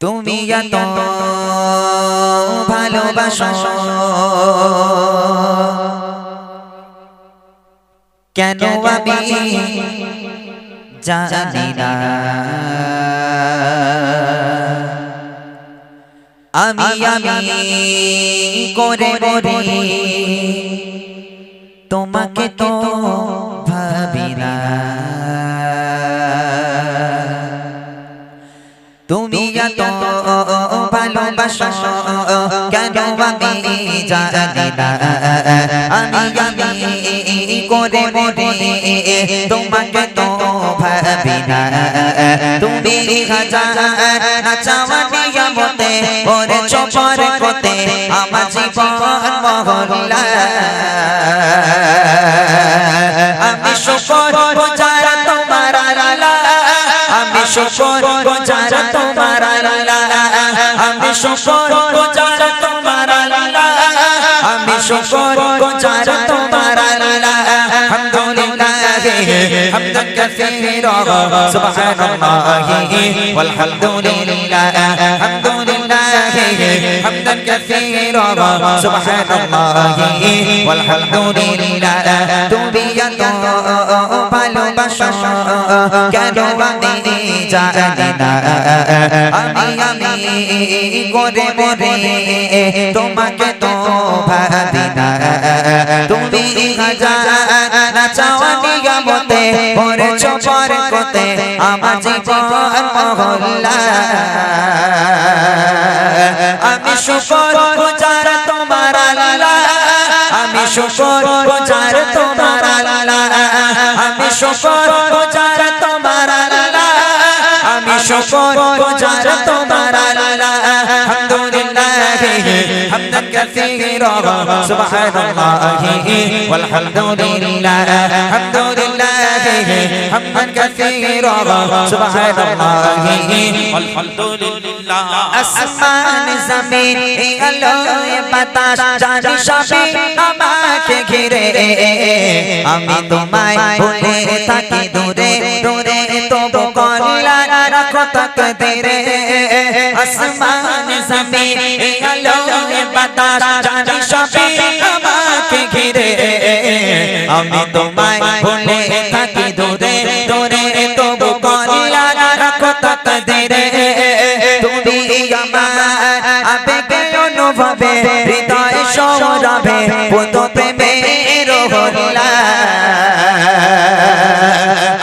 তুমি এত ভালোবাসো কেন আমি জানি না। আমি করে করে তোমাকে তো ভাবি না। তুমি এত ভালোবাসো কেন আমি জানি না। আমি করে করে তোমাকে তো ভাবি না। তুমি হাজার চাওয়া নিয়ামতে ওরে চোপর করতে আমার জীবন মহল্লা। আমি শুকর গুজার তোমার আল্লাহ, আমি শুকর গুজার তোমার আল্লাহ, আমি শুকর গুজার তোমার আল্লাহ, আমি শুকর গুজার তোমার আল্লাহ। আলহামদুলিল্লাহ হামদান কাসীরা সুবহানাল্লাহি ওয়াল হামদুলিল্লাহ। আলহামদুলিল্লাহ হামদান কাসীরা সুবহানাল্লাহি ওয়াল হামদুলিল্লাহ। তুমি এত ভালোবাসো কেন আমি জানি না। আমি করে করে তোমাকে তো ভাবি না। তুমি হাজার চাওয়া নিয়ামতে ওরে চোপর করতে আমার জীবন মহল্লা। আমি শুকর গুজার তোমার আল্লাহ, আমি শুকর গুজার তোমার আল্লাহ, আমি শুকর গুজার তোমার আল্লাহ, আমি শুকর গুজার তোমার আল্লাহ। আলহামদুলিল্লাহ হামদান কাসীরা সুবহানাল্লাহি ওয়াল হামদুলিল্লাহ। আলহামদুলিল্লাহ হামদান কাসীরা সুবহানাল্লাহি ওয়াল হামদুলিল্লাহ। আসমান জমিন আলো বাতাস জানি সবই আমাকে ঘিরে। আমি তোমায় ভুলে থাকি দূরে দূরে তবু কল্যাণ রাখো তাকদীরে। আসমান জমিন আলো বাতাস জানি সবই আমাকে ঘিরে। আমি তোমায় ভুলে থাকি দূরে দূরে তবু কল্যাণ রাখো তাকদীরে। তুমি আমার আবেগে অনুভবে হৃদয় সৌরভে পুত প্রেমের হল্লা।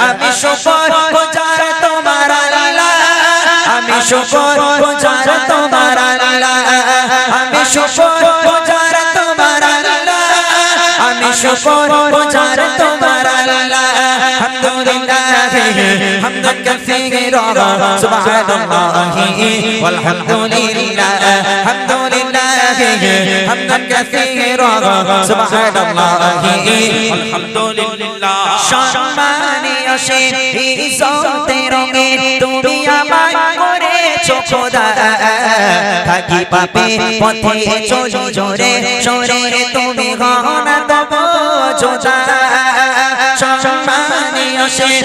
আমি শুকর গুজার তোমার আল্লাহ, আমি শুকর গুজার তোমার আল্লাহ, আমি শুকর গুজার তোমার আল্লাহ, আমি শুকর গুজার তোমার আল্লাহ। আলহামদুলিল্লাহ হামদান কাসীরা সুবহানাল্লাহি ওয়াল হামদুলিল্লাহ। আলহামদুলিল্লাহ হামদান কাসীরা সুবহানাল্লাহি ওয়াল হামদুলিল্লাহ। সম্মানীয় সেই ইজ্জতের রঙে তুমি আমায় করেছো খোদা। থাকি পাপে পথে চলি জোরে সরে তুমি গহনা দেবো জোদা। সম্মানীয় সেই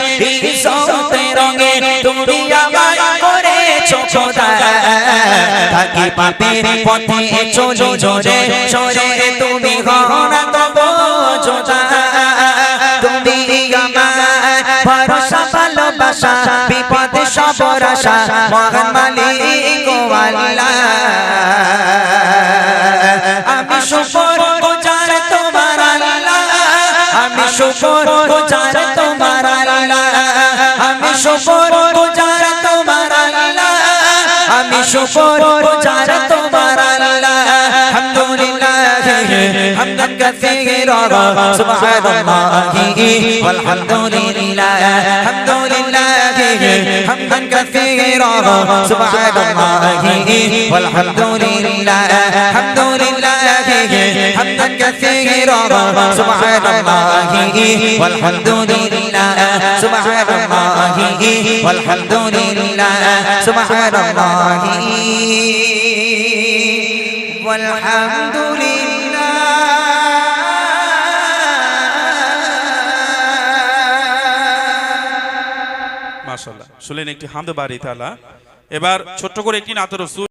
ইজ্জতের রঙে তুমি আমায় করেছো খোদা। থাকি পাপে পথে চলি জোরে সরে তুমি গহনা দেবো জোদা। তুমি আমার ভরসা ভালোবাসা বিপদে সবর আশা মহান মালিক আল্লাহ। আমি শুকর গুজার তোমার আল্লাহ, আমি শুকর গুজার তোমার আল্লাহ, আমি শুকর গুজার তোমার আল্লাহ, আমি শুকর গুজার তোমার আল্লাহ। আলহামদুলিল্লাহ হামদান কাসীরা সুবহানাল্লাহি ওয়াল হামদুলিল্লাহ। আলহামদুলিল্লাহ হামদান কাসীরা সুবহানাল্লাহি ওয়াল হামদুলিল্লাহ। আলহামদুলিল্লাহ হামদান কাসীরা সুবহানাল্লাহি ওয়াল হামদুলিল্লাহ। সুবহানাল্লাহি ওয়াল হামদুলিল্লাহ। সুবহানাল্লাহি ওয়াল হামদুলিল্লাহ। মাশাআল্লাহ শুনলেন একটি হামদ বাড়ি তাআলা। এবার ছোট্ট করে একটি নাত রাসূল